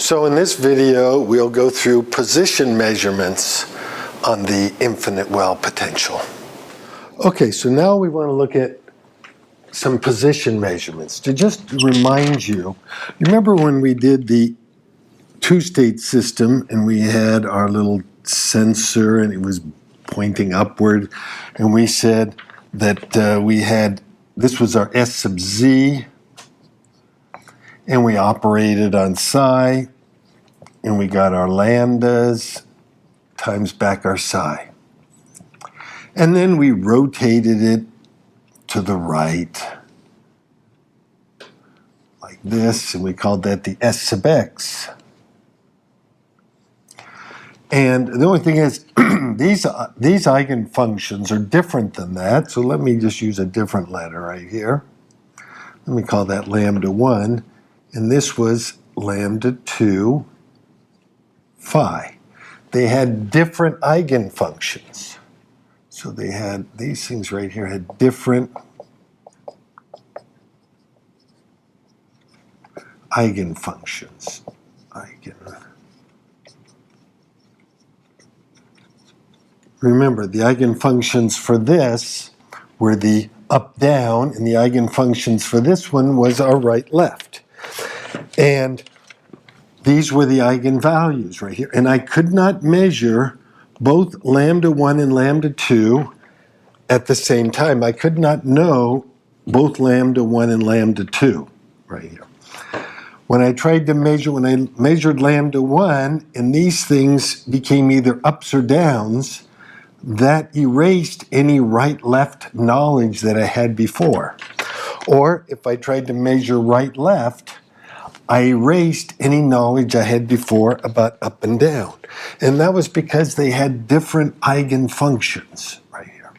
So in this video, we'll go through position measurements on the infinite well potential. Okay, so now we want to look at some position measurements. To just remind you, remember when we did the two-state system and we had our little sensor and it was pointing upward, and we said that this was our S sub z, and we operated on psi, and we got our lambdas times back our psi. And then we rotated it to the right, like this, and we called that the S sub x. And the only thing is, these eigenfunctions are different than that, so let me just use a different letter right here. Let me call that lambda 1, and this was lambda 2 phi. They had different eigenfunctions. So they had, these things right here had different eigenfunctions. Remember, the eigenfunctions for this were the up-down, and the eigenfunctions for this one was our right-left. And these were the eigenvalues right here. And I could not measure both lambda 1 and lambda 2 at the same time. I could not know both lambda 1 and lambda 2 right here. When I measured lambda 1 and these things became either ups or downs, that erased any right-left knowledge that I had before. Or if I tried to measure right-left, I erased any knowledge I had before about up and down. And that was because they had different eigenfunctions right here.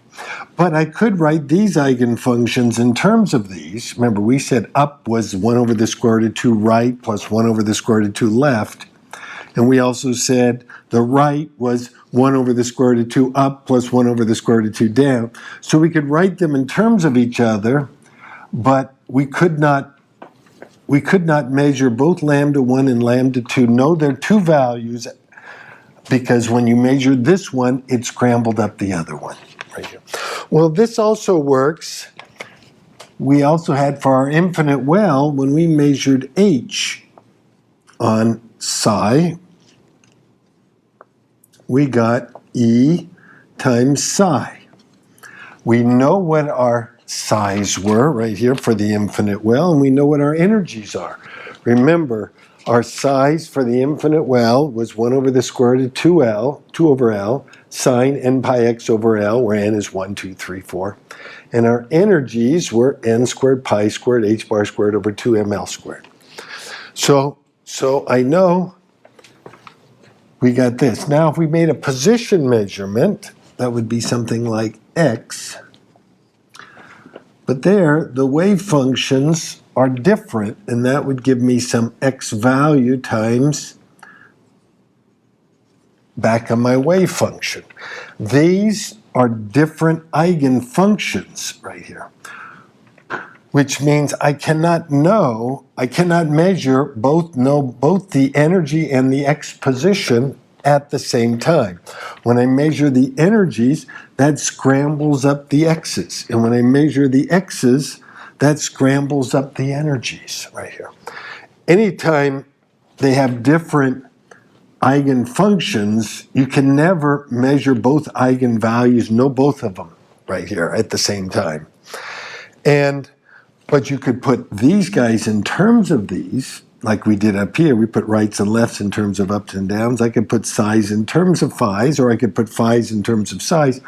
But I could write these eigenfunctions in terms of these. Remember, we said up was 1 over the square root of 2 right plus 1 over the square root of 2 left. And we also said the right was 1 over the square root of 2 up plus 1 over the square root of 2 down. So we could write them in terms of each other, but we could not measure both lambda 1 and lambda 2. No, they're two values, because when you measured this one, it scrambled up the other one right here. Well, this also works. We also had for our infinite well, when we measured h on psi, we got E times psi. We know what our psi's were right here for the infinite well, and we know what our energies are. Remember, our psi's for the infinite well was 1 over the square root of 2 over L, sine n pi x over L, where n is 1, 2, 3, 4. And our energies were n squared pi squared h bar squared over 2ml squared. So I know we got this. Now, if we made a position measurement, that would be something like x. But there, the wave functions are different, and that would give me some x value times back on my wave function. These are different eigenfunctions right here, which means I cannot measure both the energy and the x position at the same time. When I measure the energies, that scrambles up the x's. And when I measure the x's, that scrambles up the energies right here. Anytime they have different eigenfunctions, you can never measure both eigenvalues, know both of them right here at the same time. But you could put these guys in terms of these, like we did up here. We put rights and lefts in terms of ups and downs. I could put psi's in terms of phi's, or I could put phi's in terms of psi's.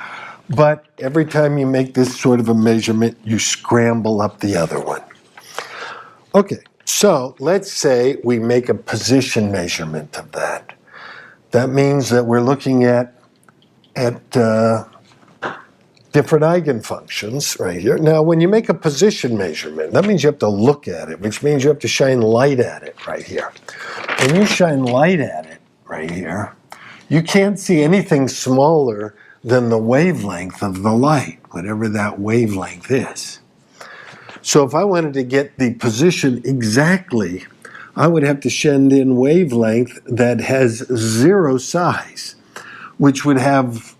But every time you make this sort of a measurement, you scramble up the other one. Okay, so let's say we make a position measurement of that. That means that we're looking at different eigenfunctions right here. Now, when you make a position measurement, that means you have to look at it, which means you have to shine light at it right here. When you shine light at it right here, you can't see anything smaller than the wavelength of the light, whatever that wavelength is. So if I wanted to get the position exactly I would have to send in wavelength that has 0 size, which would have,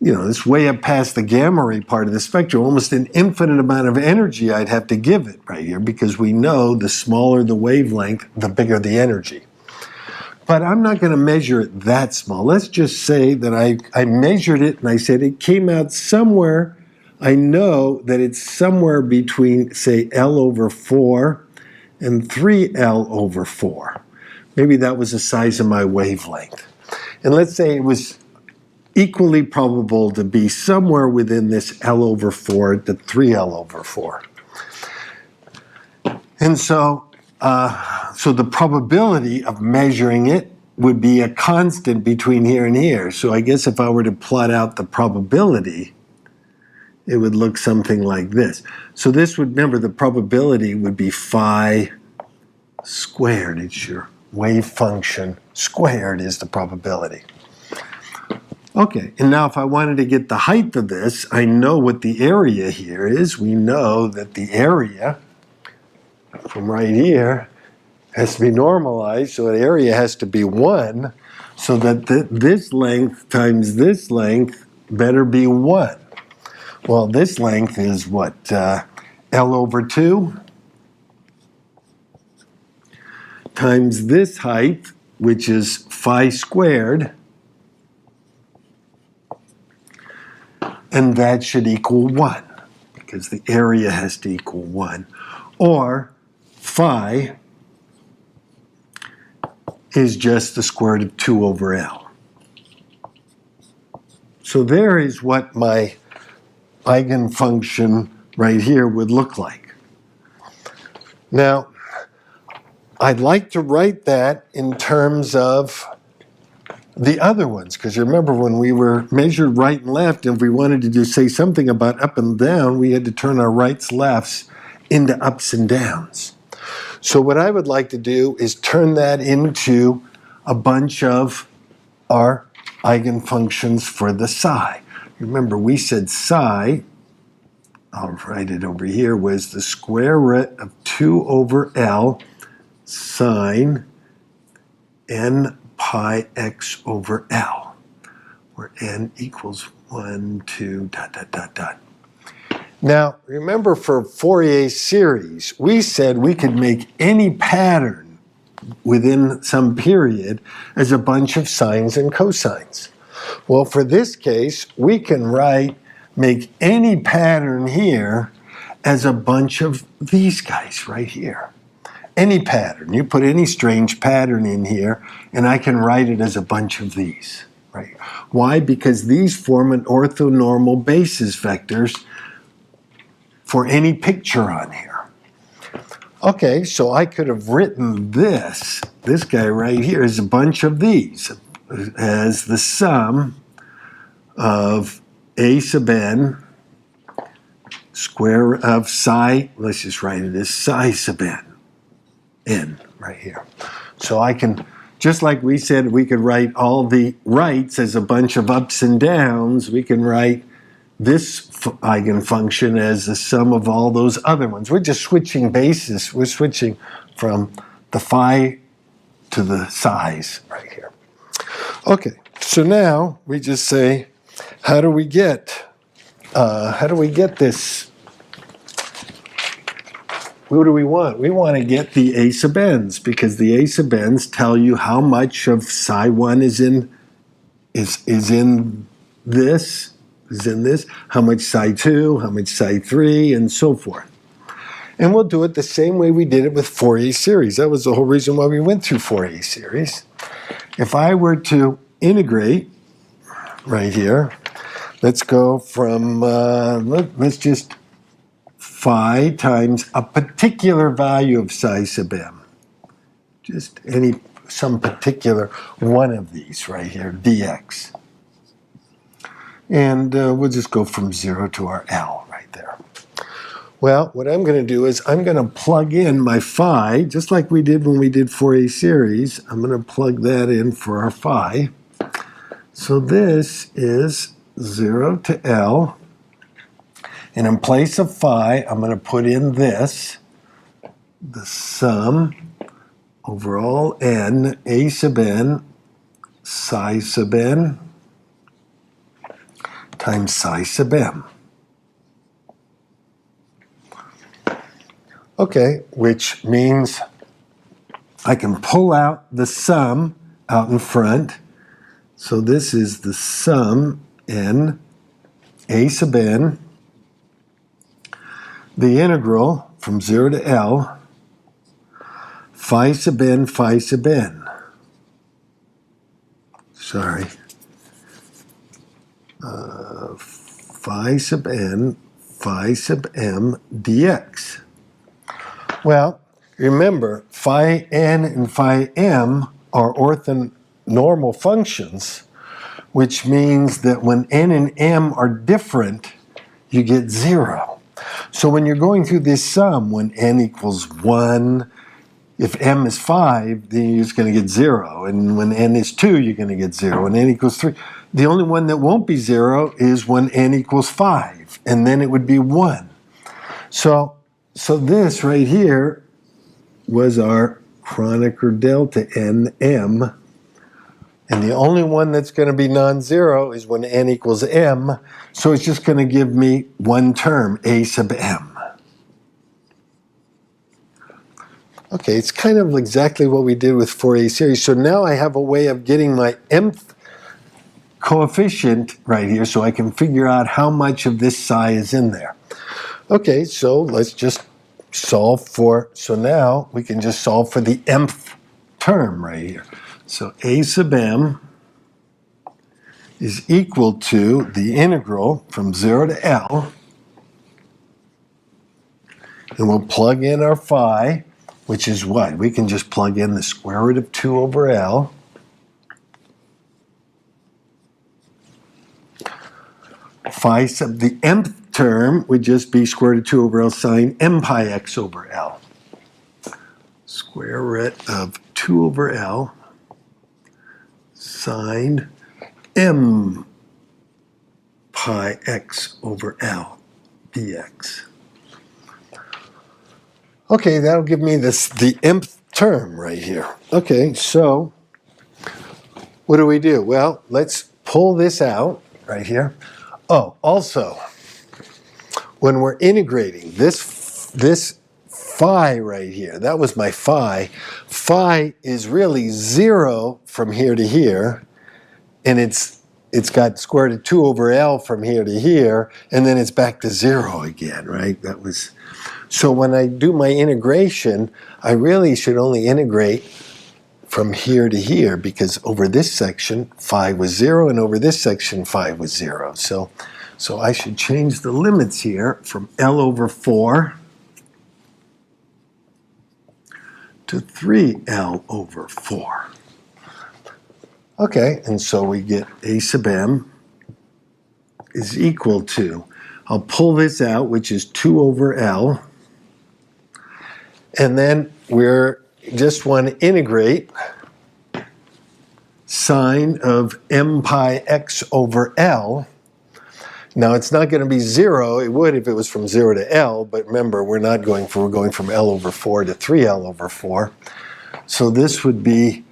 it's way up past the gamma ray part of the spectrum, almost an infinite amount of energy I'd have to give it right here, because we know the smaller the wavelength, the bigger the energy. But I'm not going to measure it that small. Let's just say that I measured it and I said it came out somewhere. I know that it's somewhere between, say, L over 4 and 3L over 4. Maybe that was the size of my wavelength. And let's say it was equally probable to be somewhere within this L over 4 to 3L over 4. And so the probability of measuring it would be a constant between here and here. So I guess if I were to plot out the probability, it would look something like this. So this would, remember, the probability would be phi squared. It's your wave function squared is the probability. Okay, and now if I wanted to get the height of this, I know what the area here is. We know that the area from right here has to be normalized, so the area has to be 1, so that this length times this length better be 1. Well, this length is what? L over 2 times this height, which is phi squared, and that should equal 1, because the area has to equal 1. Or phi is just the square root of 2 over L. So there is what my eigenfunction right here would look like. Now, I'd like to write that in terms of the other ones, because you remember when we were measured right and left, and if we wanted to say something about up and down, we had to turn our rights, lefts into ups and downs. So what I would like to do is turn that into a bunch of our eigenfunctions for the psi. Remember, we said psi, I'll write it over here, was the square root of 2 over L sine n pi x over L, where n equals 1, 2, ... Now, remember for Fourier series, we said we could make any pattern within some period as a bunch of sines and cosines. Well, for this case, we can make any pattern here as a bunch of these guys right here. Any pattern. You put any strange pattern in here, and I can write it as a bunch of these. Right? Why? Because these form an orthonormal basis vectors for any picture on here. Okay, so I could have written this guy right here as a bunch of these, as the sum of a sub n square of psi, let's just write it as psi sub n right here. So I can, just like we said, we could write all the rights as a bunch of ups and downs, we can write this eigenfunction as the sum of all those other ones. We're just switching basis. We're switching from the phi to the size right here. Okay, so now we just say, how do we get this? What do we want? We want to get the a sub n's, because the a sub n's tell you how much of psi 1 is in this, how much psi 2, how much psi 3, and so forth. And we'll do it the same way we did it with Fourier series. That was the whole reason why we went through Fourier series. If I were to integrate right here, let's go from, let's just phi times a particular value of psi sub m. Just some particular one of these right here, dx. And we'll just go from 0 to our L right there. Well, what I'm going to do is I'm going to plug in my phi, just like we did when we did Fourier series. I'm going to plug that in for our phi. So this is 0 to L. And in place of phi, I'm going to put in this, the sum over all n, a sub n, psi sub n, times psi sub m. Okay, which means I can pull out the sum out in front. So this is the sum n, a sub n, the integral from 0 to L, phi sub n, phi sub n. Sorry. Phi sub n, phi sub m dx. Well, remember, phi n and phi m are orthonormal functions, which means that when n and m are different, you get 0. So when you're going through this sum, when n equals 1, if m is 5, then you're just going to get 0. And when n is 2, you're going to get 0. When n equals 3, the only one that won't be 0 is when n equals 5. And then it would be 1. So this right here was our Kronecker delta nm. And the only one that's going to be non-zero is when n equals m. So it's just going to give me one term, a sub m. Okay, it's kind of exactly what we did with Fourier series. So now I have a way of getting my mth coefficient right here so I can figure out how much of this psi is in there. Okay, so let's just solve for, so now we can just solve for the mth term right here. So a sub m is equal to the integral from 0 to L, and we'll plug in our phi, which is what? We can just plug in the square root of 2 over L. Phi sub the mth term would just be square root of 2 over L sine m pi x over L. Square root of 2 over L sine m pi x over L dx. Okay, that'll give me the mth term right here. Okay, so what do? Well, let's pull this out right here. Oh, also, when we're integrating this phi right here, that was my phi. Phi is really 0 from here to here, and it's got square root of 2 over L from here to here, and then it's back to 0 again, right? That was. So when I do my integration, I really should only integrate from here to here, because over this section, phi was 0, and over this section, phi was 0. So I should change the limits here from L over 4 to 3L over 4. Okay, and so we get a sub m is equal to, I'll pull this out, which is 2 over L, and then we're just want to integrate sine of m pi x over L. Now it's not going to be 0. It would if it was from 0 to L, but remember we're going from L over 4 to 3L over 4. So this would be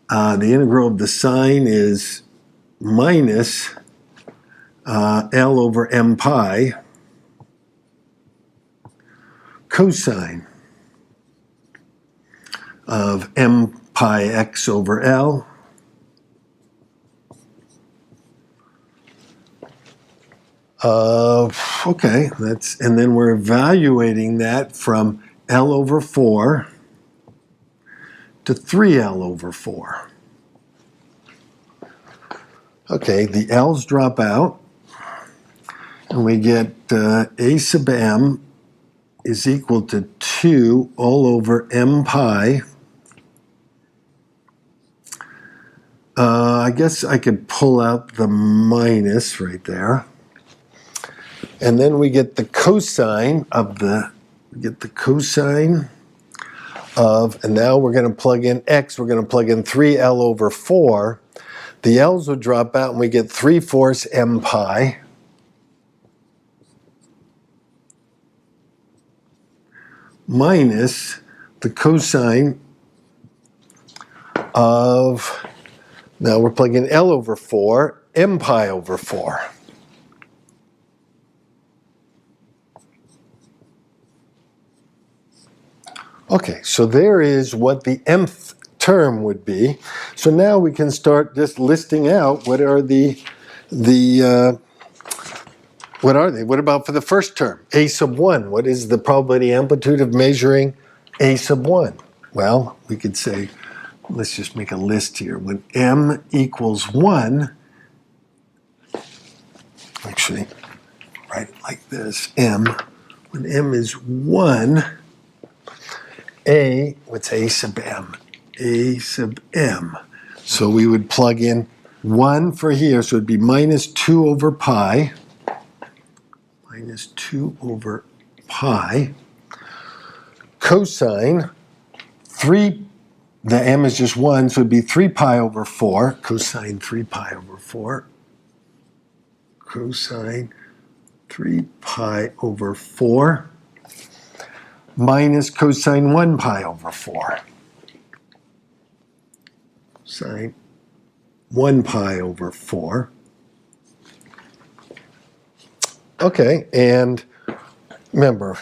the integral of the sine is minus L over m pi cosine of m pi x over L okay, and then we're evaluating that from L over 4 to 3L over 4. Okay, the L's drop out, and we get a sub m is equal to 2 all over m pi. I guess I could pull out the minus right there. And then we get the cosine of and now we're going to plug in x, we're going to plug in 3L over 4. The L's would drop out and we get 3/4 m pi minus the cosine of, now we're plugging L over 4, M pi over 4. Okay, so there is what the mth term would be. So now we can start just listing out what are what are they? What about for the first term? A sub 1. What is the probability amplitude of measuring A sub 1? Well, we could say, let's just make a list here. When m equals 1, actually, write it like this, when m is 1, what's A sub m? A sub m. So we would plug in 1 for here, so it'd be minus 2 over pi, minus 2 over pi, cosine 3, the m is just 1, so it'd be 3 pi over 4, cosine 3 pi over 4, cosine 3 pi over 4, minus cosine 1 pi over 4. Sine 1 pi over 4. Okay, and remember,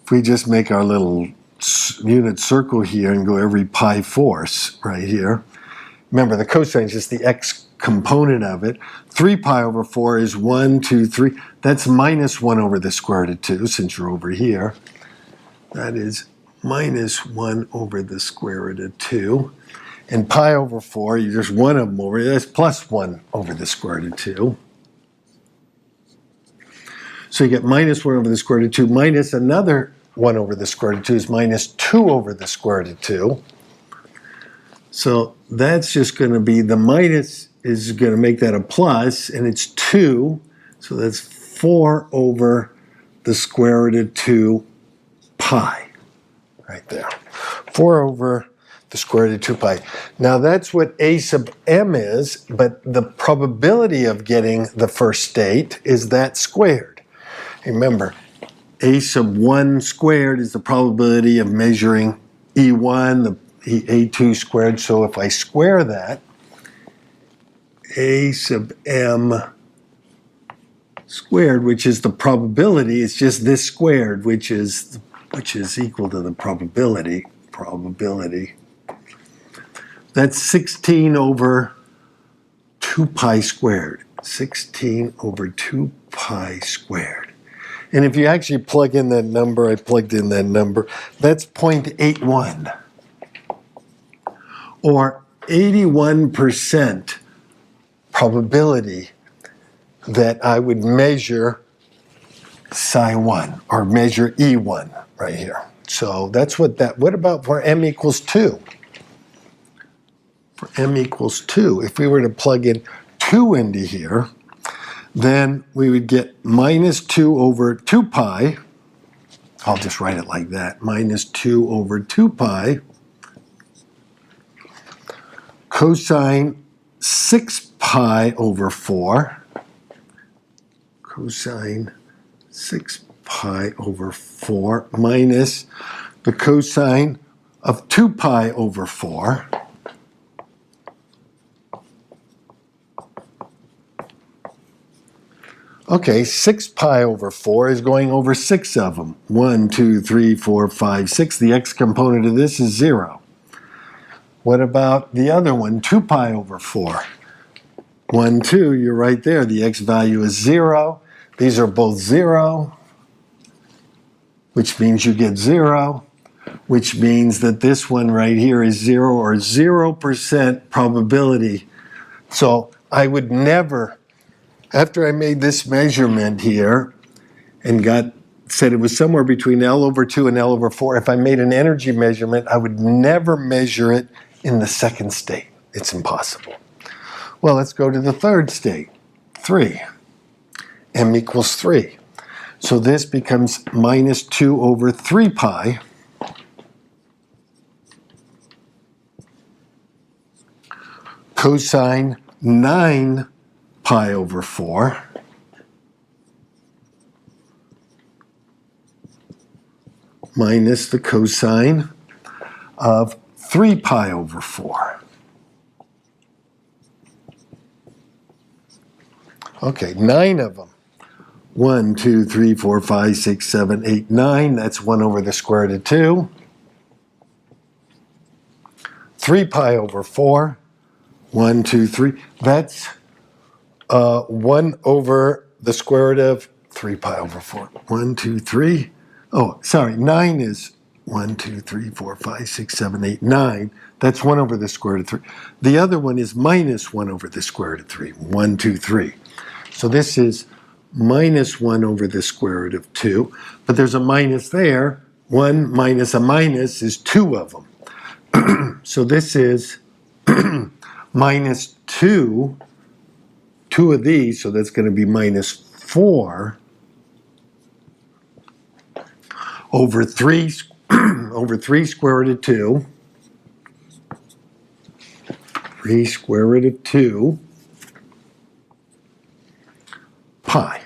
if we just make our little unit circle here and go every pi fourths right here, remember the cosine is just the x component of it. 3 pi over 4 is 1, 2, 3. That's minus 1 over the square root of 2, since you're over here. That is minus 1 over the square root of 2. And pi over 4, you just one of them over, that's plus 1 over the square root of 2. So you get minus 1 over the square root of 2 minus another 1 over the square root of 2 is minus 2 over the square root of 2. So that's just going to be, the minus is going to make that a plus, and it's 2. So that's 4 over the square root of 2 pi, right there. 4 over the square root of 2 pi. Now that's what A sub m is, but the probability of getting the first state is that squared. Remember, A sub 1 squared is the probability of measuring E1, the A2 squared. So if I square that, A sub m squared, which is the probability, it's just this squared, which is equal to the probability. That's 16 over 2 pi squared. 16 over 2 pi squared. And if you actually plug in that number, I plugged in that number, that's 0.81. Or 81% probability that I would measure psi 1, or measure E1 right here. So that's what about for m equals 2? For m equals 2, if we were to plug in 2 into here, then we would get minus 2 over 2 pi. I'll just write it like that. Minus 2 over 2 pi cosine 6 pi over 4. Cosine 6 pi over 4 minus the cosine of 2 pi over 4. Okay, 6 pi over 4 is going over 6 of them. 1, 2, 3, 4, 5, 6. The x component of this is 0. What about the other one, 2 pi over 4? 1, 2, you're right there. The x value is 0. These are both 0, which means you get 0, which means that this one right here is 0 or 0% probability. So I would never, after I made this measurement here and said it was somewhere between L over 2 and L over 4, if I made an energy measurement, I would never measure it in the second state. It's impossible. Well, let's go to the third state, 3. M equals 3. So this becomes minus 2 over 3 pi cosine 9 pi over 4 minus the cosine of 3 pi over 4. Okay, 9 of them. 1, 2, 3, 4, 5, 6, 7, 8, 9. That's 1 over the square root of 2. 3 pi over 4. 1, 2, 3. That's 1 over the square root of 3 pi over 4. 1, 2, 3. Oh, sorry, 9 is 1, 2, 3, 4, 5, 6, 7, 8, 9. That's 1 over the square root of 3. The other one is minus 1 over the square root of 3. 1, 2, 3. So this is minus 1 over the square root of 2. But there's a minus there. 1 minus a minus is 2 of them. So this is minus 2 of these, so that's going to be minus 4 over 3 over 3 square root of 2. 3 square root of 2 pi.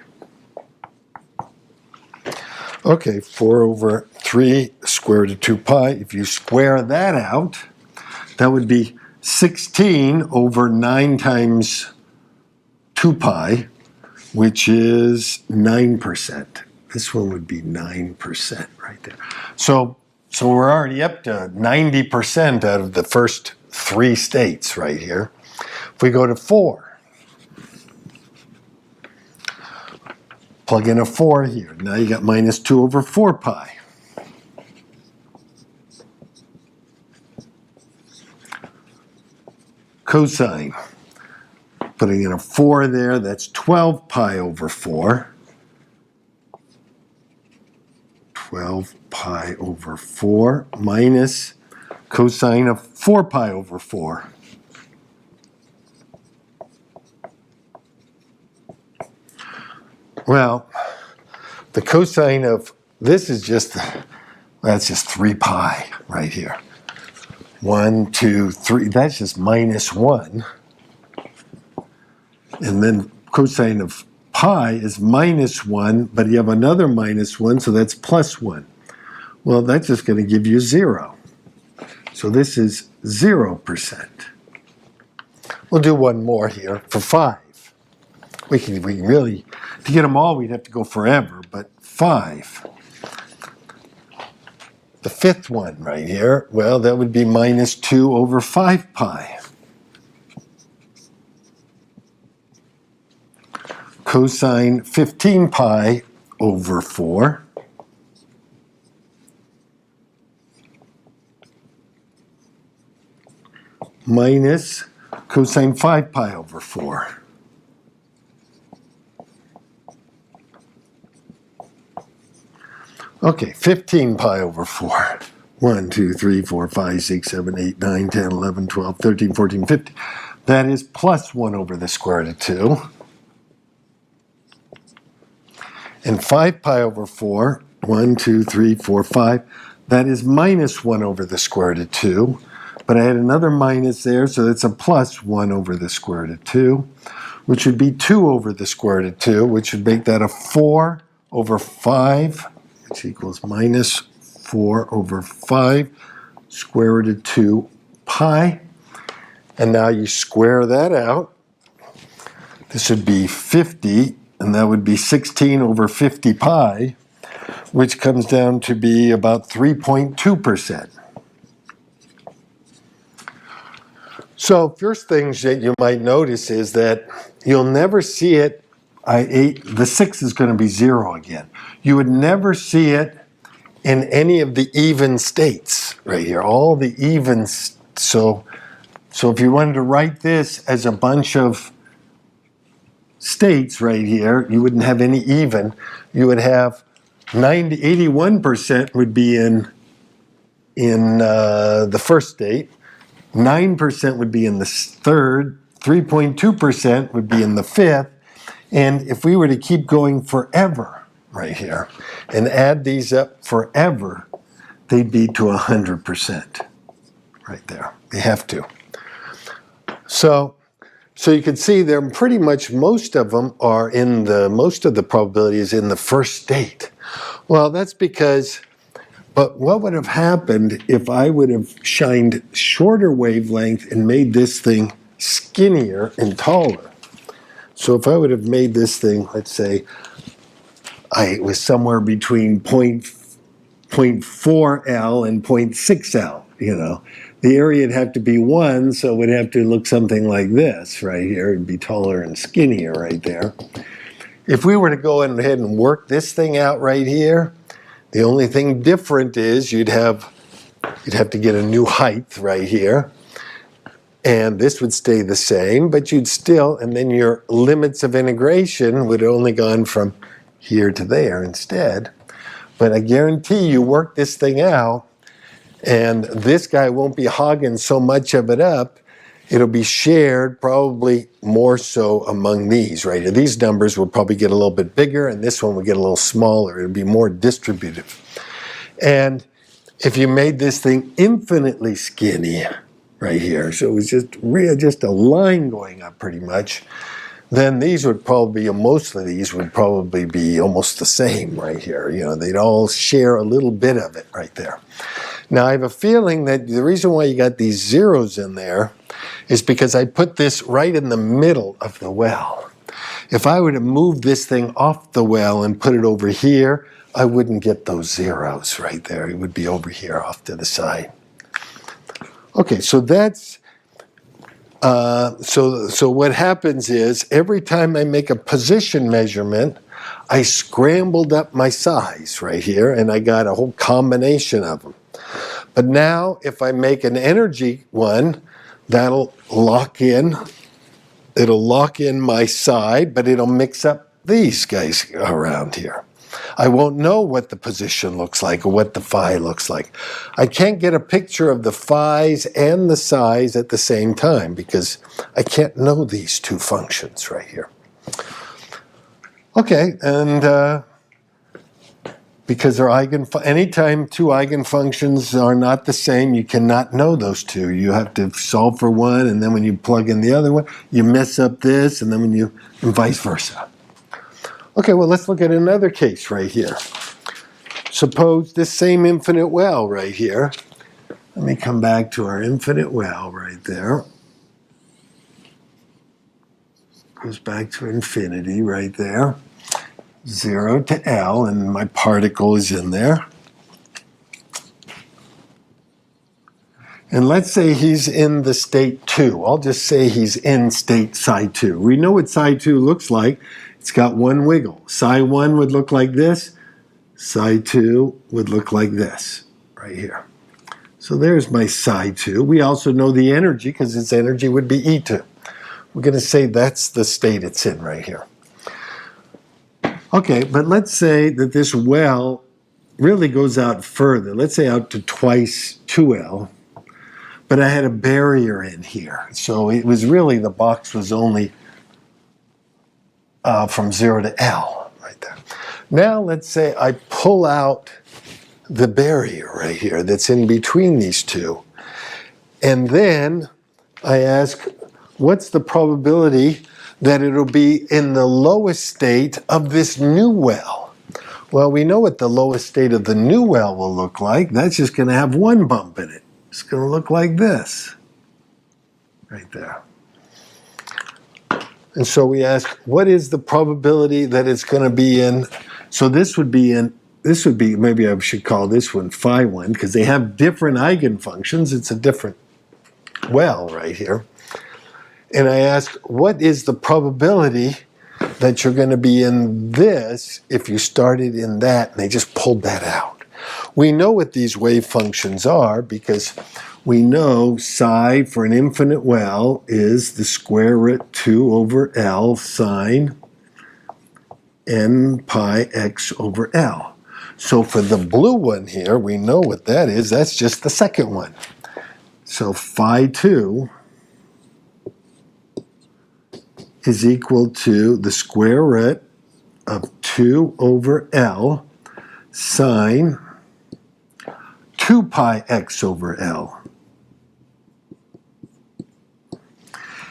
Okay, 4 over 3 square root of 2 pi. If you square that out, that would be 16 over 9 times 2 pi, which is 9%. This one would be 9% right there. So we're already up to 90% out of the first 3 states right here. If we go to 4, plug in a 4 here. Now you got minus 2 over 4 pi. Cosine. Putting in a 4 there, that's 12 pi over 4. 12 pi over 4 minus cosine of 4 pi over 4. Well, the cosine of this is that's just 3 pi right here. 1, 2, 3, that's just minus 1. And then cosine of pi is minus 1, but you have another minus 1, so that's plus 1. Well, that's just going to give you 0. So this is 0%. We'll do one more here for 5. We can really, to get them all, we'd have to go forever, but 5. The 5th one right here, well, that would be minus 2 over 5 pi. Cosine 15 pi over 4. Minus cosine 5 pi over 4. Okay, 15 pi over 4. 1, 2, 3, 4, 5, 6, 7, 8, 9, 10, 11, 12, 13, 14, 15. That is plus 1 over the square root of 2. And 5 pi over 4, 1, 2, 3, 4, 5, that is minus 1 over the square root of 2. But I had another minus there, so that's a plus 1 over the square root of 2, which would be 2 over the square root of 2, which would make that a 4 over 5, which equals minus 4 over 5 square root of 2 pi. And now you square that out. This would be 50, and that would be 16 over 50 pi, which comes down to be about 3.2%. So first things that you might notice is that you'll never see it. The 6 is going to be 0 again. You would never see it in any of the even states right here. All the evens. So if you wanted to write this as a bunch of states right here, you wouldn't have any even. You would have 81% would be in the first state. 9% would be in the third, 3.2% would be in the fifth, and if we were to keep going forever right here and add these up forever, they'd be to 100% right there. They have to. So you can see they're pretty much most of them are most of the probability is in the first state. Well, that's because But what would have happened if I would have shined shorter wavelength and made this thing skinnier and taller? So if I would have made this thing, let's say, it was somewhere between 0.4L and 0.6L, The area would have to be 1, so it would have to look something like this right here. It'd be taller and skinnier right there. If we were to go ahead and work this thing out right here, the only thing different is you'd have to get a new height right here. And this would stay the same, but you'd still, and then your limits of integration would have only gone from here to there instead. But I guarantee you work this thing out, and this guy won't be hogging so much of it up. It'll be shared probably more so among these right here. These numbers will probably get a little bit bigger, and this one will get a little smaller. It'll be more distributive. And if you made this thing infinitely skinny right here, so it was just a line going up pretty much, then these would probably, most of these would probably be almost the same right here. They'd all share a little bit of it right there. Now, I have a feeling that the reason why you got these zeros in there is because I put this right in the middle of the well. If I were to move this thing off the well and put it over here, I wouldn't get those zeros right there. It would be over here off to the side. Okay, so that's, so what happens is every time I make a position measurement, I scrambled up my size right here, and I got a whole combination of them. But now, if I make an energy one, that'll lock in. It'll lock in my side, but it'll mix up these guys around here. I won't know what the position looks like or what the phi looks like. I can't get a picture of the phi's and the psi's at the same time because I can't know these two functions right here. Okay, and because they're anytime two eigenfunctions are not the same, you cannot know those two. You have to solve for one, and then when you plug in the other one, you mess up this, and then and vice versa. Okay, well, let's look at another case right here. Suppose this same infinite well right here. Let me come back to our infinite well right there. Goes back to infinity right there. 0 to L, and my particle is in there. And let's say he's in the state 2. I'll just say he's in state psi 2. We know what psi 2 looks like. It's got one wiggle. Psi 1 would look like this. Psi 2 would look like this right here. So there's my psi 2. We also know the energy because its energy would be E2. We're going to say that's the state it's in right here. Okay, but let's say that this well really goes out further. Let's say out to twice 2L. But I had a barrier in here. So it was really, the box was only from 0 to L right there. Now let's say I pull out the barrier right here that's in between these two. And then I ask, what's the probability that it'll be in the lowest state of this new well? Well, we know what the lowest state of the new well will look like. That's just going to have one bump in it. It's going to look like this, right there. And so we ask, what is the probability that it's going to be in? So this would be, maybe I should call this one phi 1, because they have different eigenfunctions. It's a different well right here. And I ask, what is the probability that you're going to be in this if you started in that and they just pulled that out? We know what these wave functions are because we know psi for an infinite well is the square root 2 over L sine n pi x over L. So for the blue one here, we know what that is. That's just the second one. So phi 2 is equal to the square root of 2 over L sine 2 pi x over L.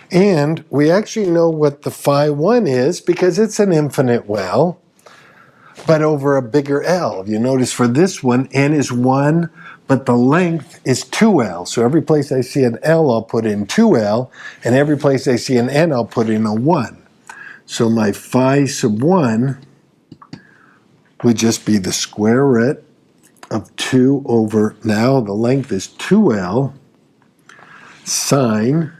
And we actually know what the phi 1 is because it's an infinite well. but over a bigger L. You notice for this one, n is 1, but the length is 2L. So every place I see an L, I'll put in 2L, and every place I see an n, I'll put in a 1. So my phi sub 1 would just be the square root of 2 over, now the length is 2L, sine,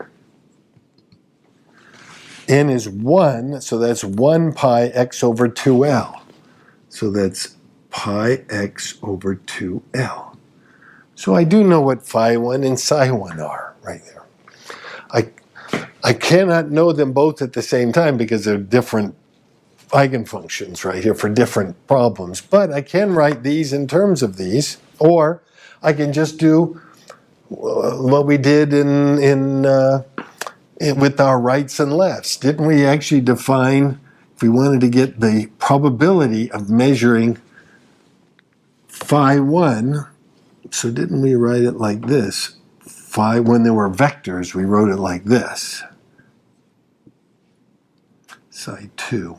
n is 1, so that's 1 pi x over 2L. So that's pi x over 2L. So I do know what phi 1 and psi 1 are right there. I cannot know them both at the same time because they're different eigenfunctions right here for different problems. But I can write these in terms of these, or I can just do what we did with our rights and lefts. Didn't we actually define, if we wanted to get the probability of measuring phi 1, so didn't we write it like this? Phi, when there were vectors, we wrote it like this. Psi 2.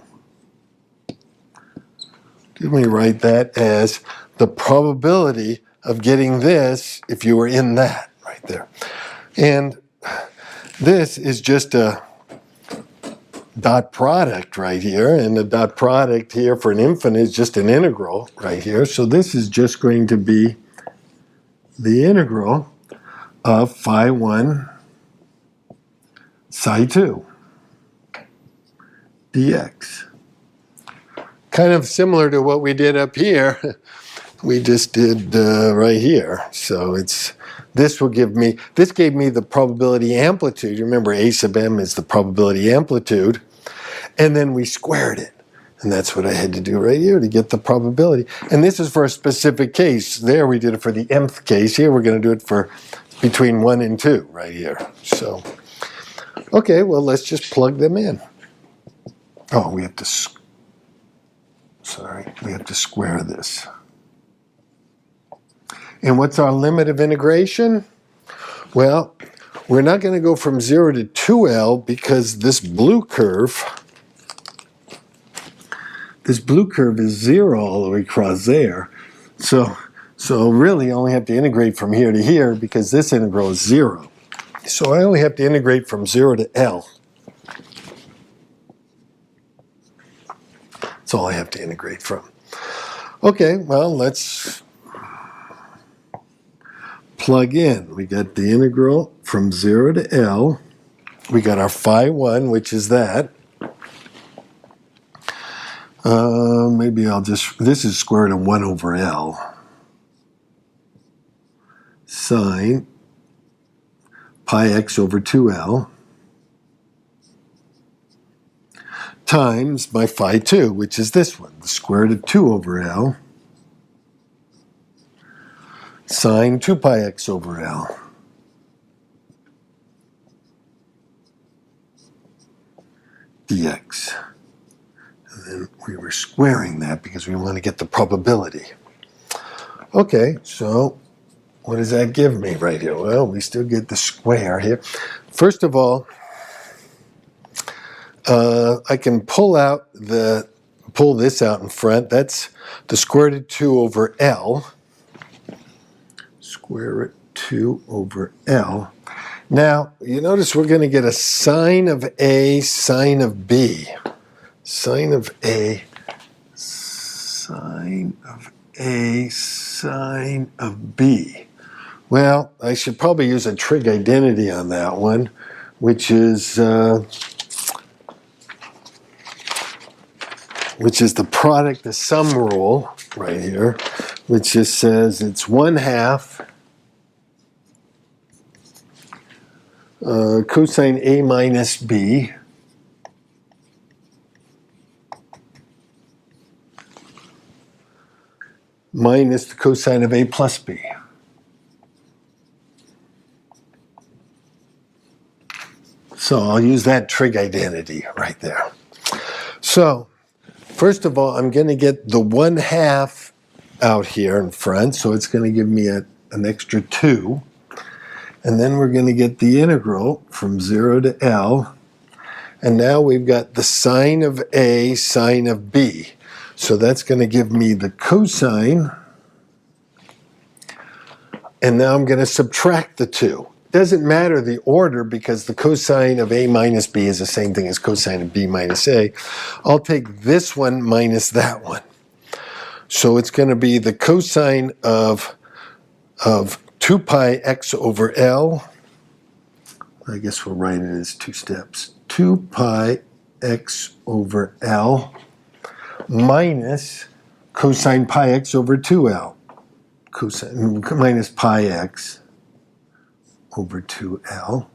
Didn't we write that as the probability of getting this if you were in that right there? And this is just a dot product right here, and the dot product here for an infinite is just an integral right here. So this is just going to be the integral of phi 1 psi 2 dx. Kind of similar to what we did up here, we just did right here. So this gave me the probability amplitude. Remember, A sub m is the probability amplitude, and then we squared it. And that's what I had to do right here to get the probability. And this is for a specific case. There we did it for the mth case. Here we're going to do it for between 1 and 2 right here. So, okay, well, let's just plug them in. Oh, we have to square this. And what's our limit of integration? Well, we're not going to go from 0 to 2L because this blue curve is 0 all the way across there. So really I only have to integrate from here to here because this integral is 0. So I only have to integrate from 0 to L. That's all I have to integrate from. Okay, well, let's plug in. We got the integral from 0 to L. We got our phi 1, which is that. Maybe this is square root of 1 over L. Sine pi x over 2L times my phi 2, which is this one, the square root of 2 over L, sine 2 pi x over L. Dx. And then we were squaring that because we want to get the probability. Okay, so what does that give me right here? Well, we still get the square here. First of all, I can pull this out in front. That's the square root of 2 over L. Square root 2 over L. Now, you notice we're going to get a sine of A, sine of B. Sine of A, sine of A, sine of B. Well, I should probably use a trig identity on that one, which is the product, the sum rule right here, which just says it's 1/2 cosine A minus B minus the cosine of A plus B. So I'll use that trig identity right there. So first of all, I'm going to get the 1/2 out here in front, so it's going to give me an extra 2. And then we're going to get the integral from 0 to L. And now we've got the sine of A, sine of B. So that's going to give me the cosine. And now I'm going to subtract the two. Doesn't matter the order because the cosine of A minus B is the same thing as cosine of B minus A. I'll take this one minus that one. So it's going to be the cosine of 2 pi x over L. I guess we'll write it as two steps. 2 pi x over L minus cosine pi x over 2L. Cosine minus pi x over 2L.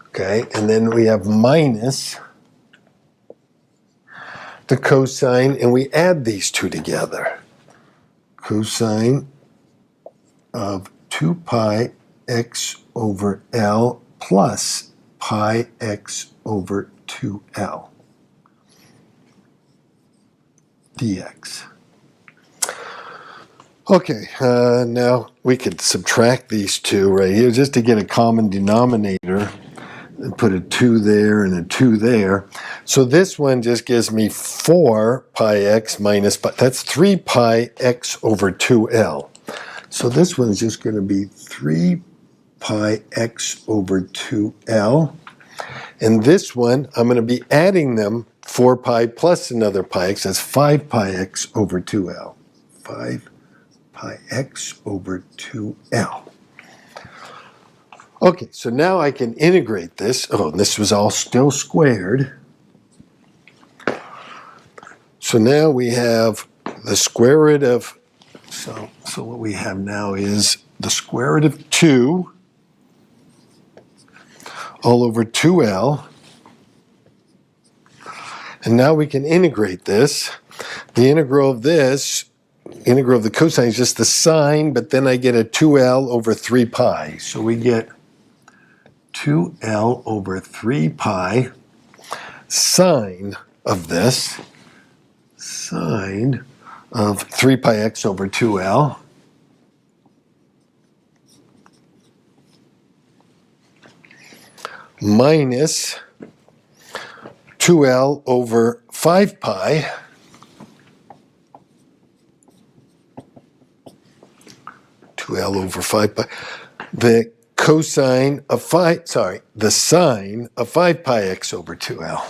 Okay, and then we have minus the cosine, and we add these two together. Cosine of 2 pi x over L plus pi x over 2L dx. Okay, now we could subtract these two right here just to get a common denominator and put a 2 there and a 2 there. So this one just gives me 4 pi x minus pi. That's 3 pi x over 2L. So this one's just going to be 3 pi x over 2L. And this one, I'm going to be adding them 4 pi plus another pi x. That's 5 pi x over 2L. 5 pi x over 2L. Okay, so now I can integrate this. Oh, this was all still squared. So now we have the square root of, so what we have now is the square root of 2 all over 2L. And now we can integrate this. The integral of this, integral of the cosine is just the sine, but then I get a 2L over 3 pi. So we get 2L over 3 pi sine of this, sine of 3 pi x over 2L. Minus 2L over 5 pi. Over 5 pi. The cosine of the sine of 5 pi x over 2L.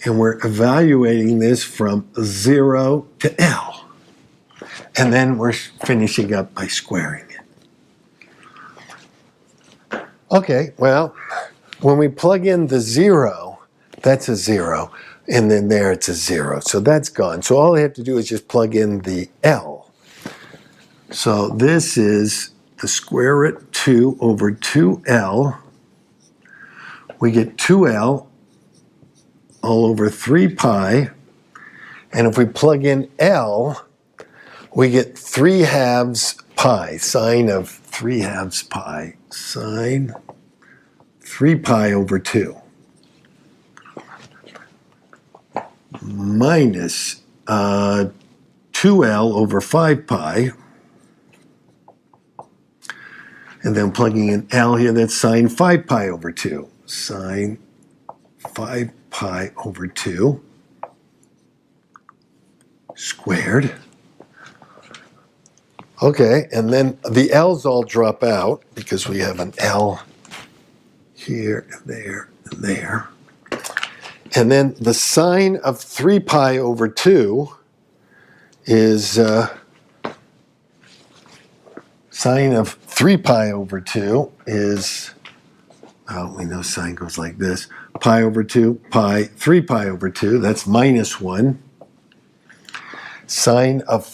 And we're evaluating this from 0 to L. And then we're finishing up by squaring it. Okay, well, when we plug in the 0, that's a 0. And then there it's a 0. So that's gone. So all I have to do is just plug in the L. So this is the square root 2 over 2L. We get 2L all over 3 pi. And if we plug in L, we get 3 halves pi, sine of 3 halves pi, sine 3 pi over 2. Minus 2L over 5 pi. And then plugging in L here, that's sine 5 pi over 2. Sine 5 pi over 2 squared. Okay, and then the L's all drop out because we have an L here and there and there. And then the sine of 3 pi over 2 is sine of 3 pi over 2 is, oh, we know sine goes like this. Pi over 2, pi, 3 pi over 2, that's minus 1. Sine of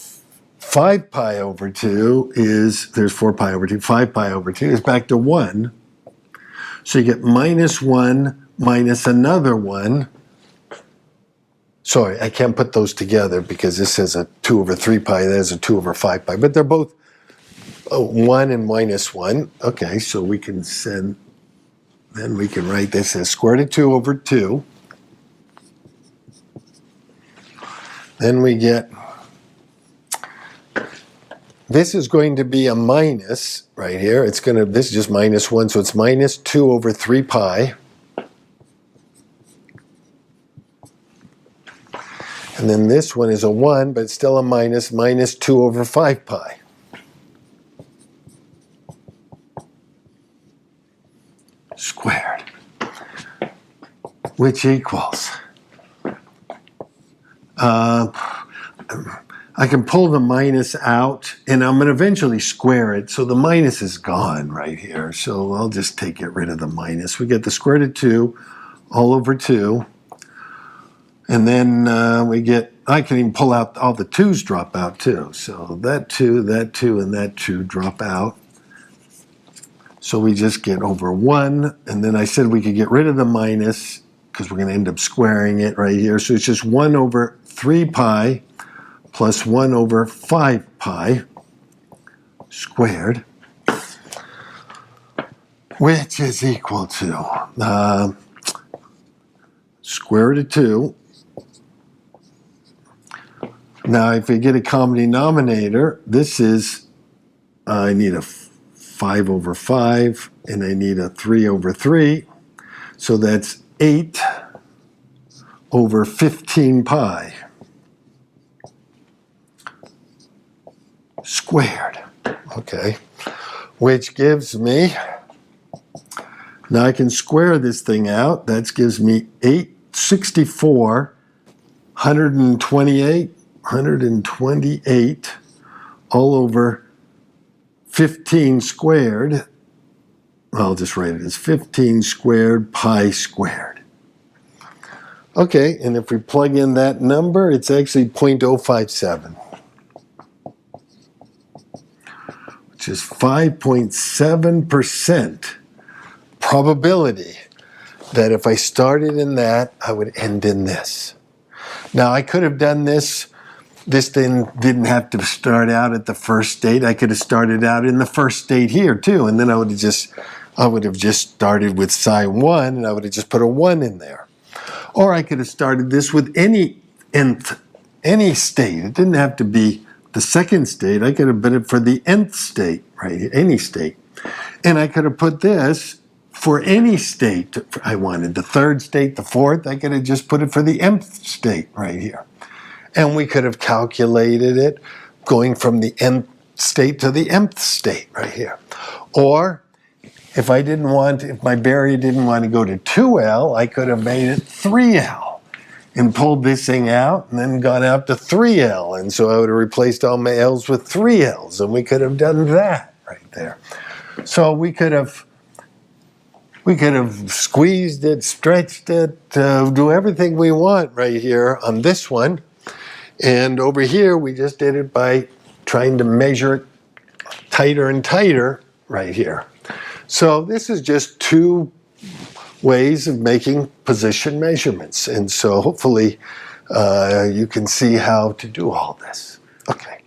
5 pi over 2 is, there's 4 pi over 2, 5 pi over 2 is back to 1. So you get minus 1 minus another 1. Sorry, I can't put those together because this has a 2 over 3 pi, that has a 2 over 5 pi, but they're both 1 and minus 1. Okay, so we can send, then we can write this as square root of 2 over 2. Then we get this is going to be a minus right here. This is just minus 1, so it's minus 2 over 3 pi. And then this one is a 1, but it's still a minus 2 over 5 pi. Squared. Which equals... I can pull the minus out, and I'm going to eventually square it, so the minus is gone right here. So I'll just get rid of the minus. We get the square root of 2 all over 2. And then I can even pull out, all the 2's drop out too. So that 2, and that 2 drop out. So we just get over 1. And then I said we could get rid of the minus, because we're going to end up squaring it right here. So it's just 1 over 3 pi plus 1 over 5 pi squared, which is equal to square root of 2. Now, if we get a common denominator, this is, I need a 5 over 5, and I need a 3 over 3. So that's 8 over 15 pi squared, okay, which gives me, now I can square this thing out, that gives me 864, 128 all over 15 squared, I'll just write it as 15 squared pi squared. Okay, and if we plug in that number, it's actually 0.057. Which is 5.7% probability that if I started in that, I would end in this. Now, I could have done this. This thing didn't have to start out at the first state. I could have started out in the first state here, too. And then I would have just started with psi 1, and I would have just put a 1 in there. Or I could have started this with any state. It didn't have to be the second state. I could have put it for the nth state, right here, any state. And I could have put this for any state I wanted. The third state, the fourth, I could have just put it for the nth state right here. And we could have calculated it going from the nth state to the nth state right here. Or if my barrier didn't want to go to 2L, I could have made it 3L. And pulled this thing out and then gone out to 3L. And so I would have replaced all my L's with 3L's, and we could have done that right there. So we could have squeezed it, stretched it, do everything we want right here on this one. And over here, we just did it by trying to measure it tighter and tighter right here. So this is just 2 ways of making position measurements. And so hopefully you can see how to do all this. Okay.